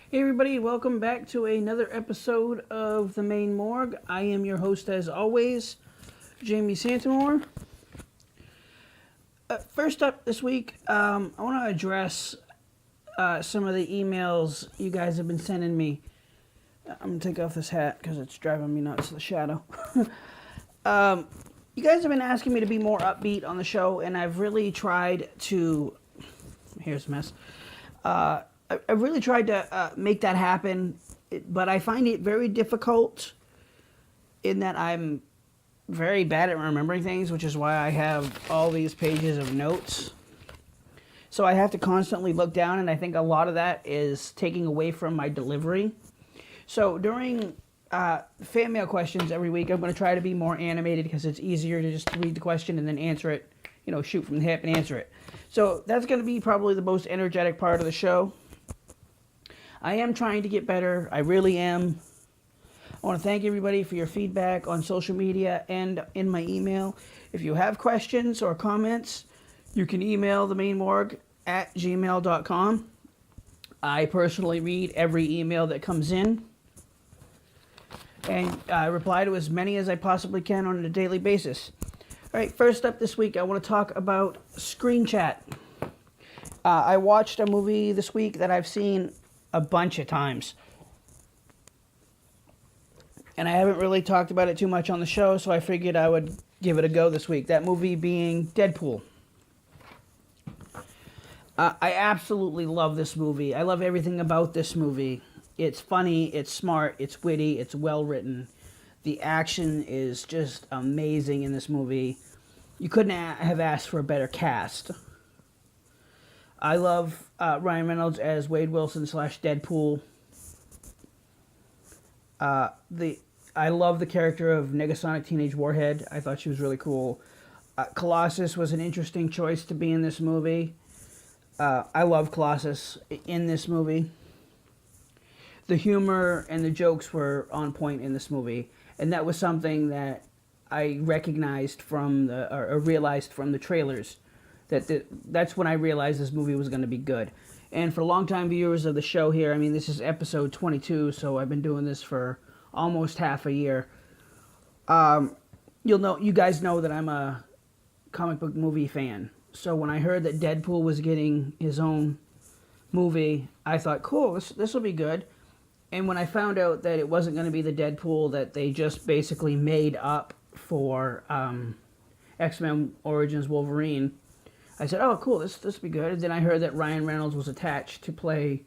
Hey everybody, welcome back to another episode of the Maine Morgue. I am your host as always, Jamie Santamore. First up this week, I want to address some of the emails you guys have been sending me. I'm going to take off this hat because it's driving me nuts, the shadow. You guys have been asking me to be more upbeat on the show, and I've really tried to... Here's a mess. I've really tried to make that happen, but I find it very difficult in that I'm very bad at remembering things, which is why I have all these pages of notes. So I have to constantly look down, and I think a lot of that is taking away from my delivery. So during fan mail questions every week, I'm going to try to be more animated because it's easier to just read the question and then answer it, shoot from the hip and answer it. So that's going to be probably the most energetic part of the show. I am trying to get better. I really am. I want to thank everybody for your feedback on social media and in my email. If you have questions or comments, you can email the Maine Morgue at gmail.com. I personally read every email that comes in, and I reply to as many as I possibly can on a daily basis. All right, first up this week, I want to talk about Screen Chat. I watched a movie this week that I've seen a bunch of times, and I haven't really talked about it too much on the show, so I figured I would give it a go this week. That movie being Deadpool. I absolutely love this movie. I love everything about this movie. It's funny, it's smart, it's witty, it's well written. The action is just amazing in this movie. You couldn't have asked for a better cast. I love Ryan Reynolds as Wade Wilson / Deadpool. I love the character of Negasonic Teenage Warhead. I thought she was really cool. Colossus was an interesting choice to be in this movie. I love Colossus in this movie. The humor and the jokes were on point in this movie, and that was something that I recognized from or realized from the trailers. That's when I realized this movie was going to be good. And for longtime viewers of the show here, I mean, this is episode 22, so I've been doing this for almost half a year. You guys know that I'm a comic book movie fan. So when I heard that Deadpool was getting his own movie, I thought, cool, this will be good. And when I found out that it wasn't going to be the Deadpool that they just basically made up for X-Men Origins Wolverine, I said, oh, cool, this will be good. And then I heard that Ryan Reynolds was attached to play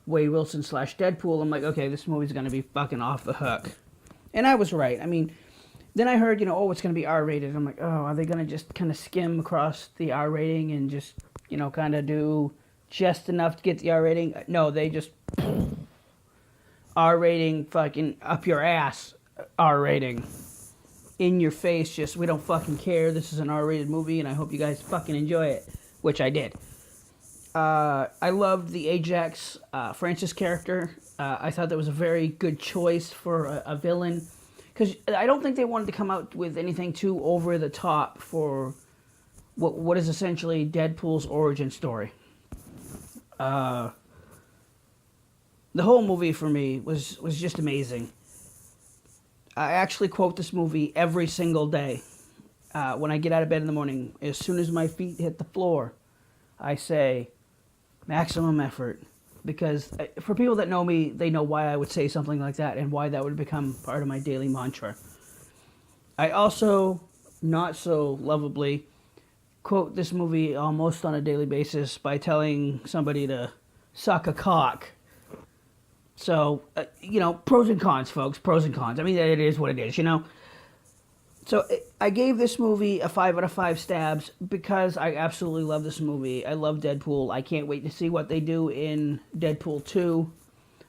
Wade Wilson / Deadpool. I'm like, okay, this movie's going to be fucking off the hook. And I was right. I mean, then I heard, it's going to be R-rated. I'm like, oh, are they going to just kind of skim across the R rating and just, kind of do just enough to get the R rating? No, they just R rating fucking up your ass R rating. In your face, just, we don't fucking care. This is an R-rated movie, and I hope you guys fucking enjoy it, which I did. I loved the Ajax Francis character. I thought that was a very good choice for a villain, because I don't think they wanted to come out with anything too over the top for what is essentially Deadpool's origin story. The whole movie for me was just amazing. I actually quote this movie every single day. When I get out of bed in the morning, as soon as my feet hit the floor, I say, maximum effort. Because for people that know me, they know why I would say something like that and why that would become part of my daily mantra. I also, not so lovably, quote this movie almost on a daily basis by telling somebody to suck a cock. So, pros and cons, folks, pros and cons. I mean, it is what it is, So, I gave this movie a 5 out of 5 stabs because I absolutely love this movie. I love Deadpool. I can't wait to see what they do in Deadpool 2.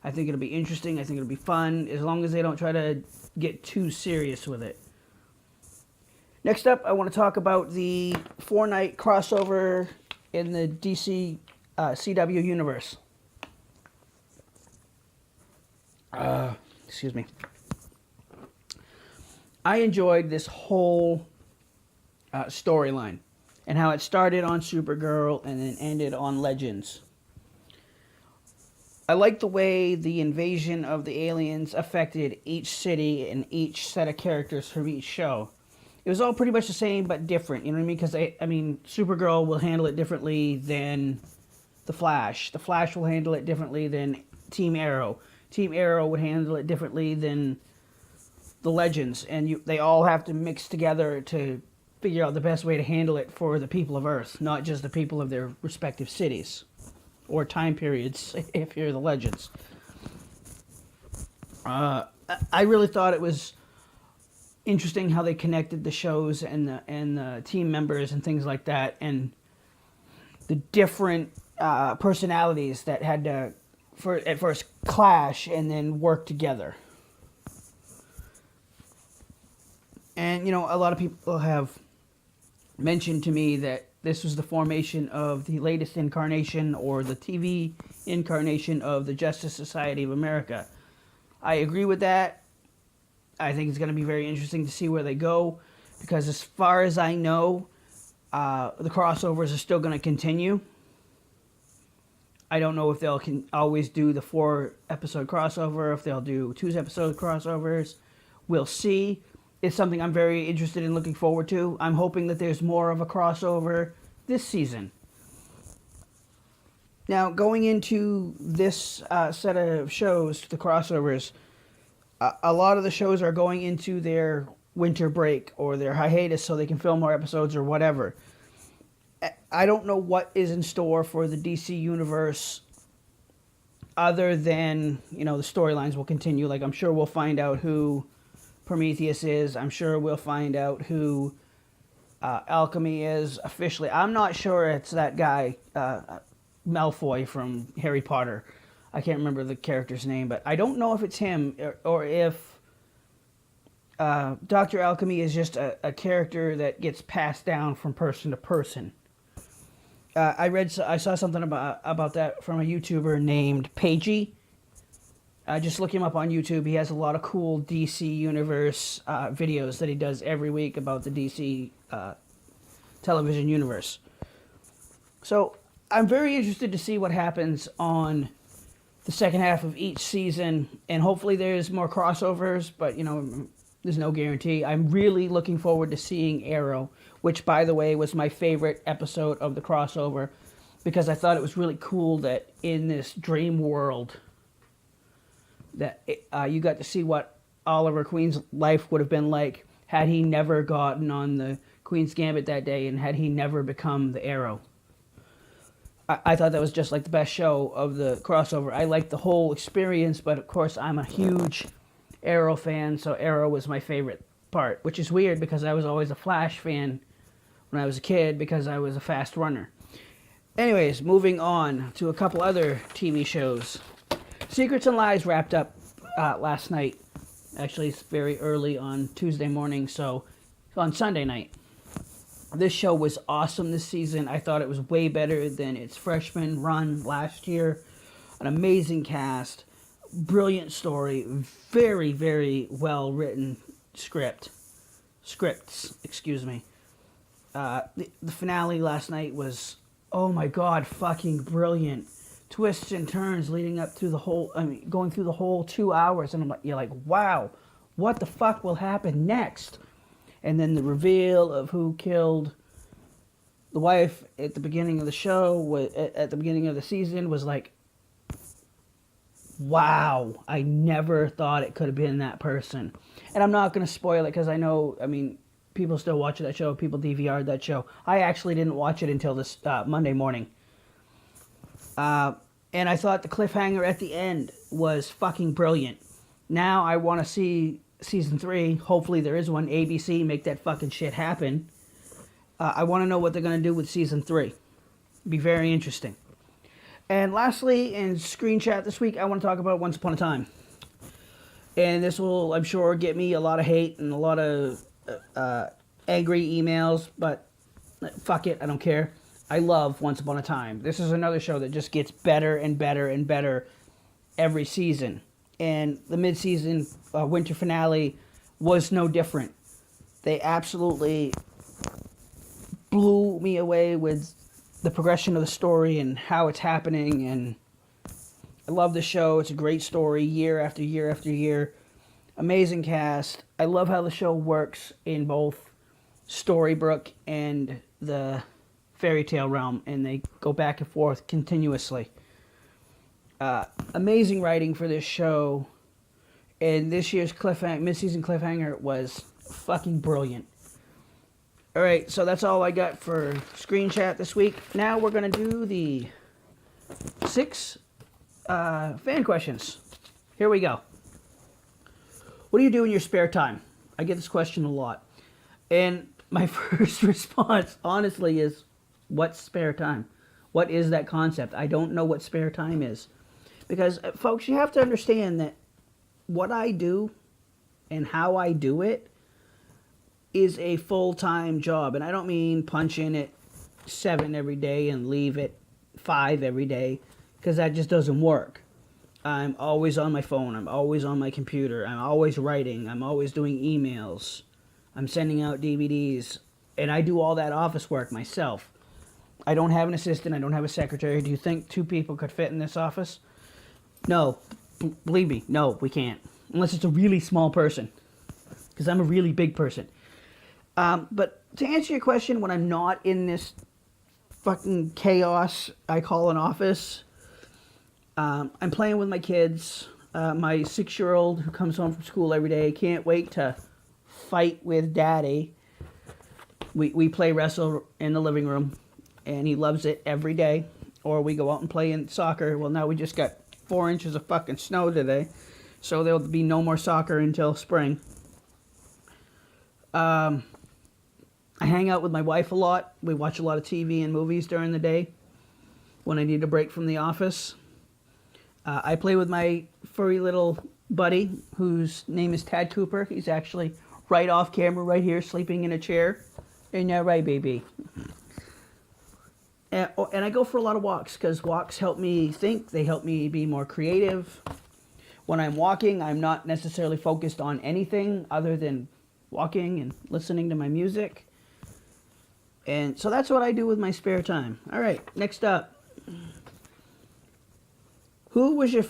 I think it'll be interesting. I think it'll be fun, as long as they don't try to get too serious with it. Next up, I want to talk about the 4-night crossover in the DC CW universe. Excuse me. I enjoyed this whole storyline and how it started on Supergirl and then ended on Legends. I like the way the invasion of the aliens affected each city and each set of characters from each show. It was all pretty much the same but different, you know what I mean? Because, I mean, Supergirl will handle it differently than The Flash. The Flash will handle it differently than Team Arrow. Team Arrow would handle it differently than the Legends. And they all have to mix together to figure out the best way to handle it for the people of Earth, not just the people of their respective cities or time periods, if you're the Legends. I really thought it was interesting how they connected the shows and the team members and things like that, and the different personalities that had to at first clash and then work together. And you know, a lot of people have mentioned to me that this was the formation of the latest incarnation or the TV incarnation of the Justice Society of America. I agree with that. I think it's going to be very interesting to see where they go, because as far as I know, the crossovers are still going to continue. I don't know if they'll always do the 4-episode crossover, if they'll do 2-episode crossovers. We'll see. It's something I'm very interested in, looking forward to. I'm hoping that there's more of a crossover this season. Now, going into this set of shows, the crossovers, a lot of the shows are going into their winter break or their hiatus so they can film more episodes or whatever. I don't know what is in store for the DC universe other than, you know, the storylines will continue. Like, I'm sure we'll find out who Prometheus is. I'm sure we'll find out who Alchemy is officially. I'm not sure it's that guy, Malfoy from Harry Potter. I can't remember the character's name, but I don't know if it's him or if Dr. Alchemy is just a character that gets passed down from person to person. I saw something about that from a YouTuber named Pagey. Just look him up on YouTube. He has a lot of cool DC Universe videos that he does every week about the DC television universe. So I'm very interested to see what happens on the second half of each season, and hopefully there's more crossovers, but you know, there's no guarantee. I'm really looking forward to seeing Arrow, which, by the way, was my favorite episode of the crossover, because I thought it was really cool that in this dream world that you got to see what Oliver Queen's life would have been like had he never gotten on the Queen's Gambit that day and had he never become the Arrow. I thought that was just like the best show of the crossover. I liked the whole experience, but of course I'm a huge Arrow fan, so Arrow was my favorite part, which is weird because I was always a Flash fan when I was a kid because I was a fast runner. Anyways, moving on to a couple other TV shows. Secrets and Lies wrapped up last night. Actually, it's very early on Tuesday morning, so on Sunday night. This show was awesome this season. I thought it was way better than its freshman run last year. An amazing cast, brilliant story, very, very well written scripts, excuse me. The finale last night was, oh my god, fucking brilliant. Twists and turns leading up through the whole, going through the whole 2 hours, and you're like, wow, what the fuck will happen next? And then the reveal of who killed the wife at the beginning of the show, at the beginning of the season, was like, wow, I never thought it could have been that person. And I'm not going to spoil it because I know, people still watch that show, people DVR'd that show. I actually didn't watch it until this Monday morning. And I thought the cliffhanger at the end was fucking brilliant. Now I want to see Season 3. Hopefully there is one. ABC, make that fucking shit happen. I want to know what they're going to do with Season 3. Be very interesting. And lastly, in Screen Chat this week, I want to talk about Once Upon a Time. And this will, I'm sure, get me a lot of hate and a lot of angry emails, but fuck it, I don't care. I love Once Upon a Time. This is another show that just gets better and better and better every season. And the mid-season winter finale was no different. They absolutely blew me away with the progression of the story and how it's happening. And I love the show. It's a great story, year after year after year. Amazing cast. I love how the show works in both Storybrooke and the fairy tale realm, and they go back and forth continuously. Amazing writing for this show, and this year's mid-season cliffhanger was fucking brilliant. All right, so that's all I got for Screen Chat this week. Now we're going to do the 6 fan questions. Here we go. What do you do in your spare time? I get this question a lot. And my first response, honestly, is, what's spare time? What is that concept? I don't know what spare time is. Because, folks, you have to understand that what I do and how I do it is a full-time job. And I don't mean punch in at 7 every day and leave at 5 every day, because that just doesn't work. I'm always on my phone. I'm always on my computer. I'm always writing. I'm always doing emails. I'm sending out DVDs. And I do all that office work myself. I don't have an assistant. I don't have a secretary. Do you think 2 people could fit in this office? No. Believe me, no, we can't. Unless it's a really small person. Because I'm a really big person. But to answer your question, when I'm not in this fucking chaos I call an office, I'm playing with my kids. My 6-year-old who comes home from school every day can't wait to fight with Daddy. We play wrestle in the living room, and he loves it every day. Or we go out and play in soccer. Well, now we just got 4 inches of fucking snow today, so there'll be no more soccer until spring. I hang out with my wife a lot. We watch a lot of TV and movies during the day when I need a break from the office. I play with my furry little buddy, whose name is Tad Cooper. He's actually right off camera right here, sleeping in a chair. Ain't that right, baby? And I go for a lot of walks, because walks help me think. They help me be more creative. When I'm walking, I'm not necessarily focused on anything other than walking and listening to my music. And so that's what I do with my spare time. All right, next up. Who was your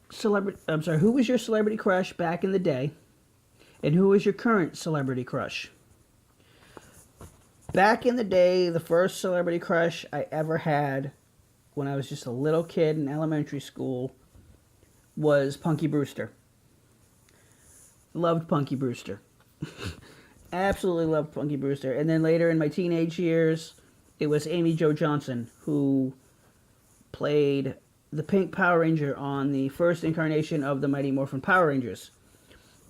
celebrity crush back in the day? And who is your current celebrity crush? Back in the day, the first celebrity crush I ever had when I was just a little kid in elementary school was Punky Brewster. Loved Punky Brewster. Absolutely loved Punky Brewster. And then later in my teenage years, it was Amy Jo Johnson, who played the Pink Power Ranger on the first incarnation of the Mighty Morphin Power Rangers.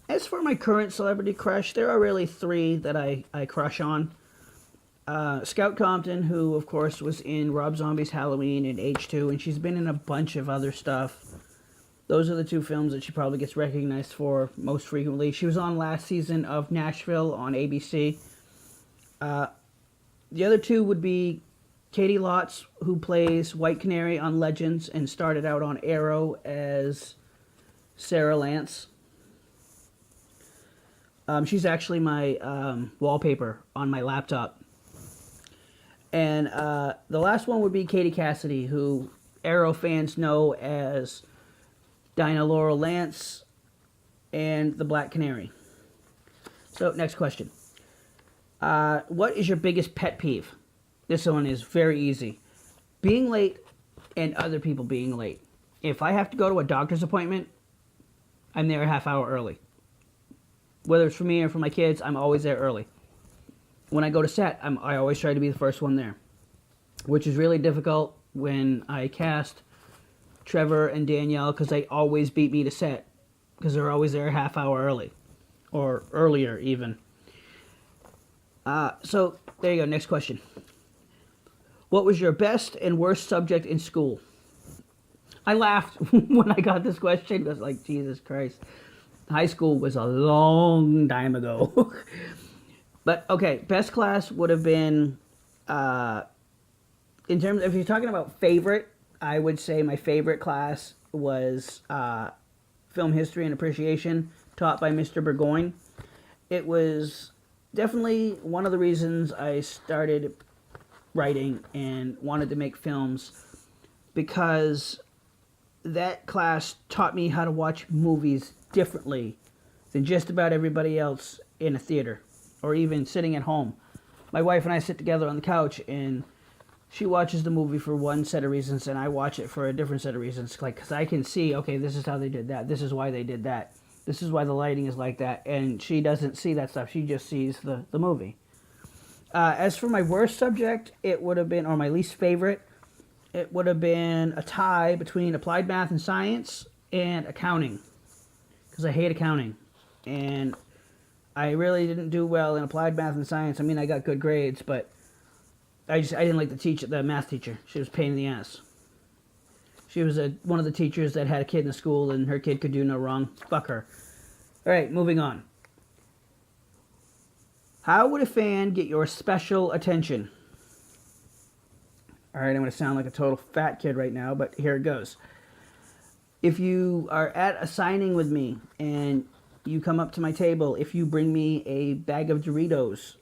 As for my current celebrity crush, there are really 3 that I crush on. Scout Compton, who of course was in Rob Zombie's Halloween and H2, and she's been in a bunch of other stuff. Those are the 2 films that she probably gets recognized for most frequently. She was on last season of Nashville on ABC. The other 2 would be Katie Lotz, who plays White Canary on Legends and started out on Arrow as Sarah Lance. She's actually my wallpaper on my laptop. And the last one would be Katie Cassidy, who Arrow fans know as Dinah Laurel Lance and the Black Canary. So, next question. What is your biggest pet peeve? This one is very easy. Being late and other people being late. If I have to go to a doctor's appointment, I'm there a half hour early. Whether it's for me or for my kids, I'm always there early. When I go to set, I always try to be the first one there, which is really difficult when I cast Trevor and Danielle, because they always beat me to set, because they're always there a half hour early, or earlier even. So there you go. Next question. What was your best and worst subject in school? I laughed when I got this question. I was like, Jesus Christ. High school was a long time ago. But, okay, best class would have been, in terms, if you're talking about favorite, I would say my favorite class was Film History and Appreciation, taught by Mr. Burgoyne. It was definitely one of the reasons I started writing and wanted to make films, because that class taught me how to watch movies differently than just about everybody else in a theater or even sitting at home. My wife and I sit together on the couch, and she watches the movie for one set of reasons, and I watch it for a different set of reasons. Like, because I can see, okay, this is how they did that. This is why they did that. This is why the lighting is like that. And she doesn't see that stuff. She just sees the movie. As for my worst subject, it would have been, or my least favorite, it would have been a tie between applied math and science and accounting. Because I hate accounting. And I really didn't do well in applied math and science. I mean, I got good grades, but I didn't like the math teacher. She was a pain in the ass. She was one of the teachers that had a kid in the school, and her kid could do no wrong. Fuck her. All right, moving on. How would a fan get your special attention? All right, I'm going to sound like a total fat kid right now, but here it goes. If you are at a signing with me and you come up to my table, if you bring me a bag of Doritos,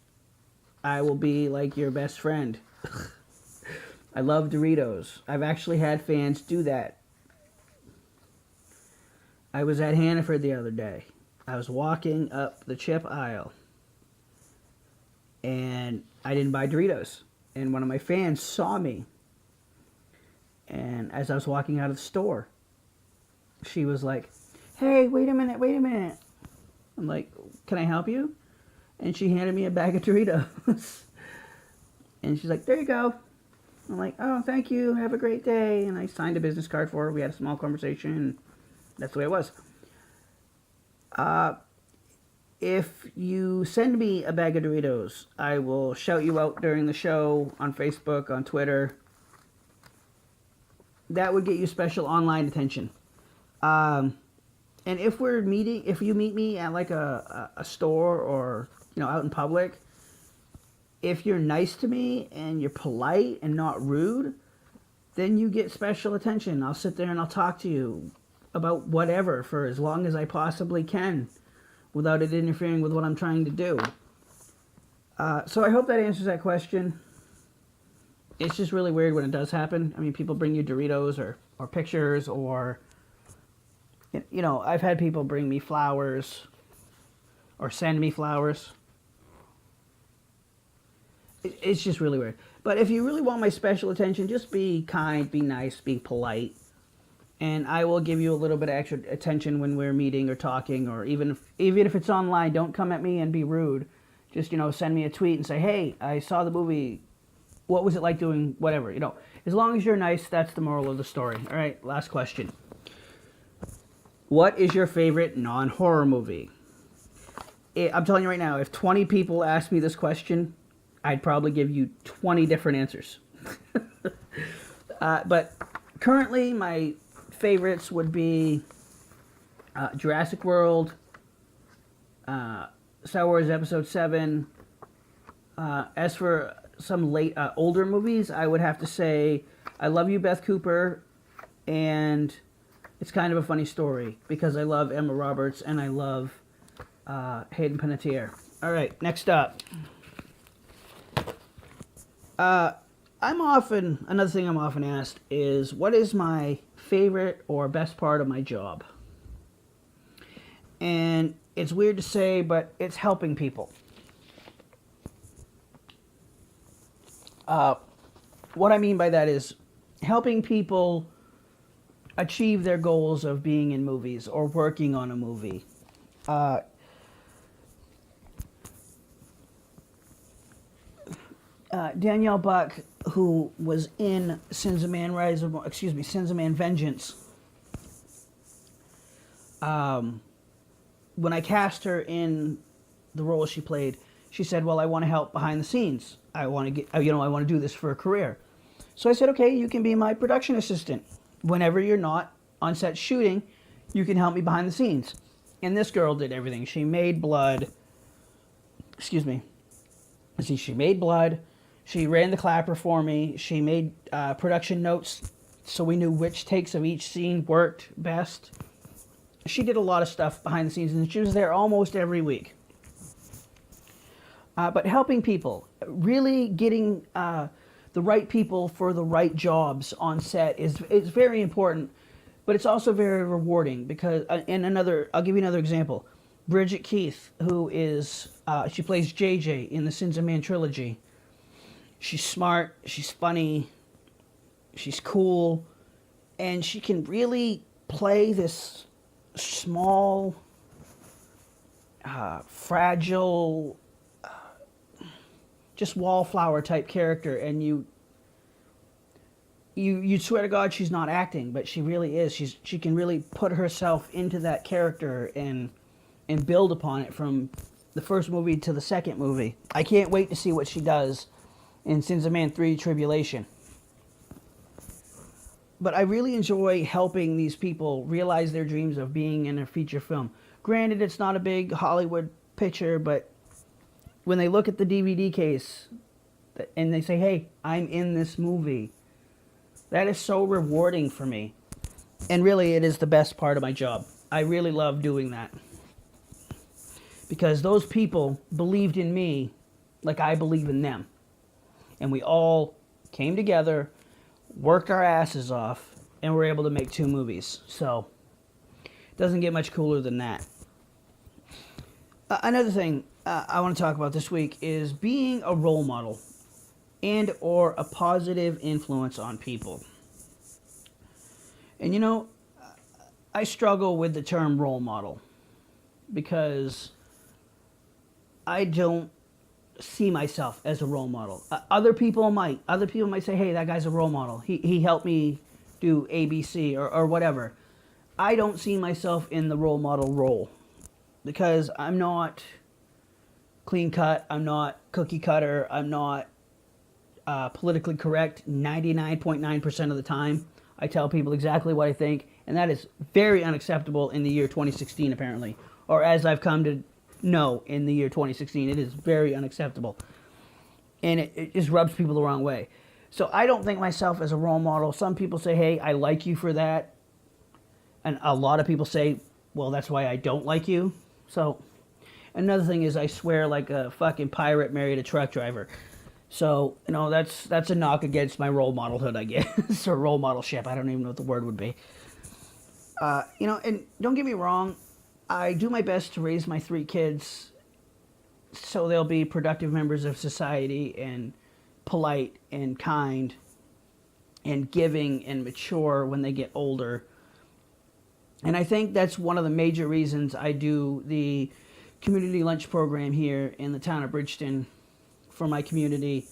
I will be like your best friend. I love Doritos. I've actually had fans do that. I was at Hannaford the other day. I was walking up the chip aisle, and I didn't buy Doritos. And one of my fans saw me. And as I was walking out of the store, she was like, "Hey, wait a minute. I'm like, "Can I help you?" And she handed me a bag of Doritos. And she's like, "There you go." I'm like, "Oh, thank you. Have a great day." And I signed a business card for her. We had a small conversation. And that's the way it was. If you send me a bag of Doritos, I will shout you out during the show on Facebook, on Twitter. That would get you special online attention. And if you meet me at like a store or, out in public, if you're nice to me and you're polite and not rude, then you get special attention. I'll sit there and I'll talk to you about whatever for as long as I possibly can without it interfering with what I'm trying to do. So I hope that answers that question. It's just really weird when it does happen. I mean, people bring you Doritos or pictures or, I've had people bring me flowers or send me flowers. It's just really weird. But if you really want my special attention, just be kind, be nice, be polite. And I will give you a little bit of extra attention when we're meeting or talking, or even if it's online. Don't come at me and be rude. Just, send me a tweet and say, "Hey, I saw the movie. What was it like doing whatever?" As long as you're nice, that's the moral of the story. All right, last question. What is your favorite non-horror movie? I'm telling you right now, if 20 people asked me this question, I'd probably give you 20 different answers. But currently, my favorites would be Jurassic World, Star Wars Episode 7. As for some older movies, I would have to say I Love You, Beth Cooper, and It's Kind of a Funny Story, because I love Emma Roberts and I love Hayden Panettiere. All right, next up. Another thing I'm often asked is, what is my favorite or best part of my job? And it's weird to say, but it's helping people. What I mean by that is helping people achieve their goals of being in movies or working on a movie. Danielle Buck, who was in Sins of Man Vengeance, when I cast her in the role she played, she said, "Well, I want to help behind the scenes. I want to do this for a career." So I said, "Okay, you can be my production assistant. Whenever you're not on set shooting, you can help me behind the scenes." And this girl did everything. She made blood. She made blood. She ran the clapper for me. She made production notes so we knew which takes of each scene worked best. She did a lot of stuff behind the scenes, and she was there almost every week. But helping people, really getting the right people for the right jobs on set is very important, but it's also very rewarding because, I'll give you another example. Bridget Keith, who is, she plays JJ in the Sins of Man trilogy. She's smart, she's funny, she's cool, and she can really play this small, fragile, just wallflower type character, and you swear to God she's not acting, but she really is. She can really put herself into that character and build upon it from the first movie to the second movie. I can't wait to see what she does in Sins of Man 3 Tribulation. But I really enjoy helping these people realize their dreams of being in a feature film. Granted, it's not a big Hollywood picture, but when they look at the DVD case and they say, hey, I'm in this movie, that is so rewarding for me. And really, it is the best part of my job. I really love doing that. Because those people believed in me like I believe in them. And we all came together, worked our asses off, and were able to make 2 movies. So, it doesn't get much cooler than that. Another thing I want to talk about this week is being a role model and or a positive influence on people. And you know, I struggle with the term role model because I don't see myself as a role model. Other people might. Other people might say, hey, that guy's a role model. He helped me do ABC or whatever. I don't see myself in the role model role because I'm not clean cut. I'm not cookie cutter. I'm not politically correct 99.9% of the time. I tell people exactly what I think, and that is very unacceptable in the year 2016, apparently. Or as I've come to know in the year 2016, it is very unacceptable. And it just rubs people the wrong way. So I don't think myself as a role model. Some people say, hey, I like you for that. And a lot of people say, well, that's why I don't like you. So another thing is I swear like a fucking pirate married a truck driver. So, you know, that's a knock against my role modelhood, I guess, or role modelship. I don't even know what the word would be. You know, and don't get me wrong, I do my best to raise my 3 kids so they'll be productive members of society and polite and kind and giving and mature when they get older. And I think that's one of the major reasons I do the community lunch program here in the town of Bridgeton for my community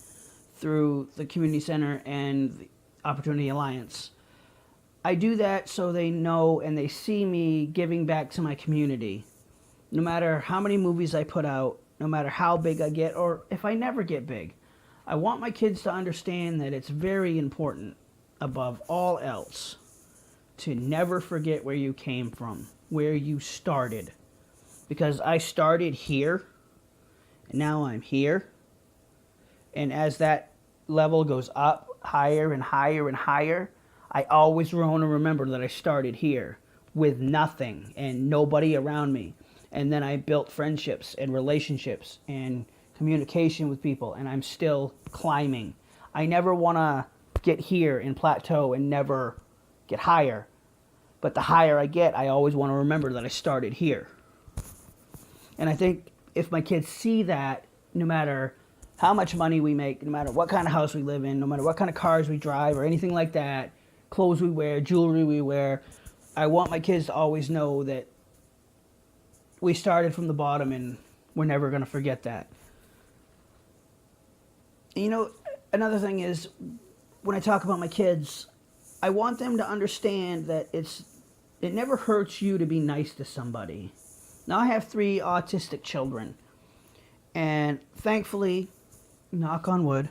through the community center and the Opportunity Alliance. I do that so they know and they see me giving back to my community. No matter how many movies I put out, no matter how big I get, or if I never get big, I want my kids to understand that it's very important, above all else, to never forget where you came from, where you started. Because I started here, and now I'm here. And as that level goes up higher and higher and higher, I always want to remember that I started here with nothing and nobody around me. And then I built friendships and relationships and communication with people, and I'm still climbing. I never want to get here and plateau and never get higher. But the higher I get, I always want to remember that I started here. And I think if my kids see that, no matter how much money we make, no matter what kind of house we live in, no matter what kind of cars we drive or anything like that, clothes we wear, jewelry we wear, I want my kids to always know that we started from the bottom and we're never going to forget that. You know, another thing is, when I talk about my kids, I want them to understand that it never hurts you to be nice to somebody. Now, I have 3 autistic children, and thankfully, knock on wood,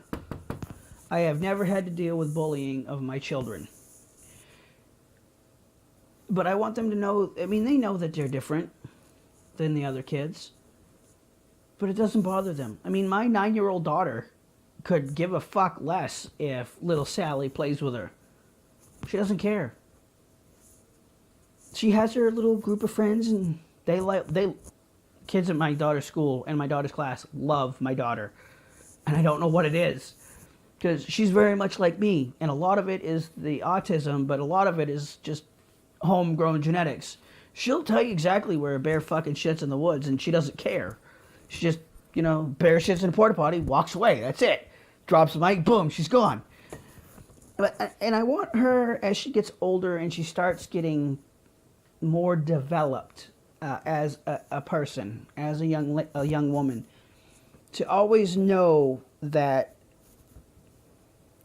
I have never had to deal with bullying of my children. But I want them to know, I mean, they know that they're different than the other kids, but it doesn't bother them. I mean, my 9-year-old daughter could give a fuck less if little Sally plays with her. She doesn't care. She has her little group of friends, and kids at my daughter's school and my daughter's class love my daughter. And I don't know what it is, because she's very much like me, and a lot of it is the autism, but a lot of it is just homegrown genetics. She'll tell you exactly where a bear fucking shits in the woods, and she doesn't care. She just, bear shits in a porta potty, walks away. That's it. Drops the mic, boom, she's gone. And I want her, as she gets older and she starts getting more developed as a person, as a young woman, to always know that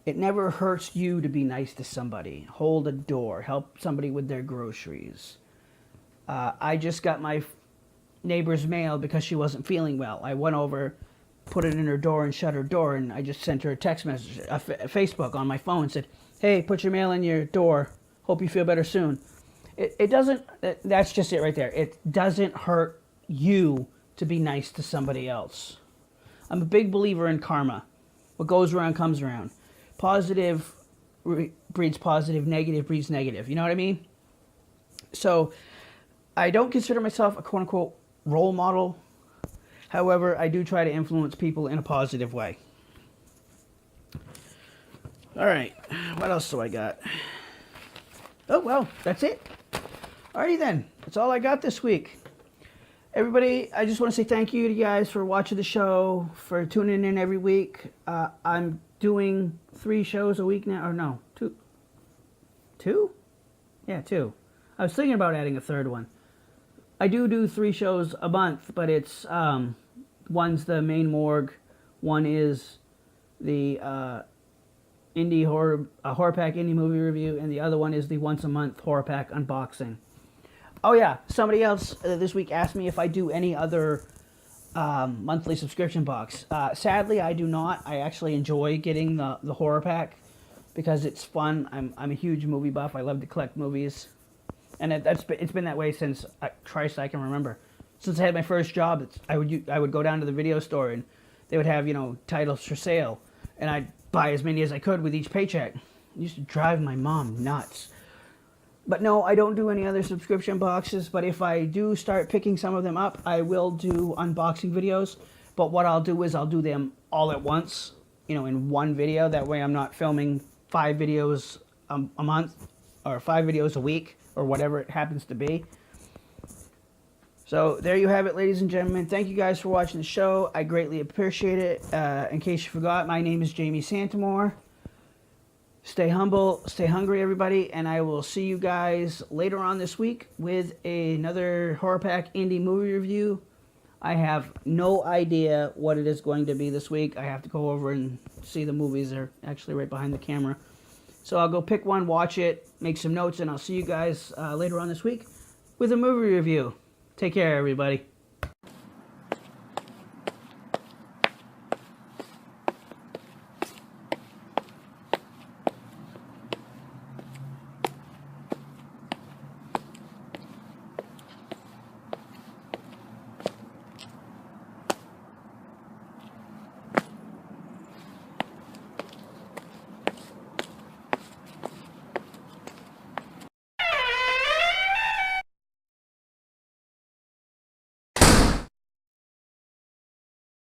it never hurts you to be nice to somebody, hold a door, help somebody with their groceries. I just got my neighbor's mail because she wasn't feeling well. I went over, put it in her door and shut her door, and I just sent her a text message, a Facebook on my phone, said, hey, put your mail in your door, hope you feel better soon. It doesn't, that's just it right there. It doesn't hurt you to be nice to somebody else. I'm a big believer in karma. What goes around comes around. Positive breeds positive, negative breeds negative. You know what I mean? So I don't consider myself a quote-unquote role model. However, I do try to influence people in a positive way. All right, what else do I got? Oh, well, that's it. Alrighty then, that's all I got this week. Everybody, I just want to say thank you to you guys for watching the show, for tuning in every week. I'm doing 3 shows a week now, or no, 2. 2? Yeah, 2. I was thinking about adding a third one. I do 3 shows a month, but it's, one's the Maine Morgue, one is the horror pack indie movie review, and the other one is the once a month horror pack unboxing. Oh yeah, somebody else this week asked me if I do any other monthly subscription box. Sadly, I do not. I actually enjoy getting the horror pack because it's fun. I'm a huge movie buff. I love to collect movies, and it's been that way since Christ I can remember. Since I had my first job, I would go down to the video store and they would have titles for sale, and I'd buy as many as I could with each paycheck. It used to drive my mom nuts. But no, I don't do any other subscription boxes, but if I do start picking some of them up, I will do unboxing videos. But what I'll do is I'll do them all at once, in one video. That way I'm not filming 5 videos a month or 5 videos a week or whatever it happens to be. So there you have it, ladies and gentlemen. Thank you guys for watching the show. I greatly appreciate it. In case you forgot, my name is Jamie Santamore. Stay humble, stay hungry, everybody, and I will see you guys later on this week with another Horror Pack indie movie review. I have no idea what it is going to be this week. I have to go over and see the movies. They're actually right behind the camera. So I'll go pick one, watch it, make some notes, and I'll see you guys later on this week with a movie review. Take care, everybody.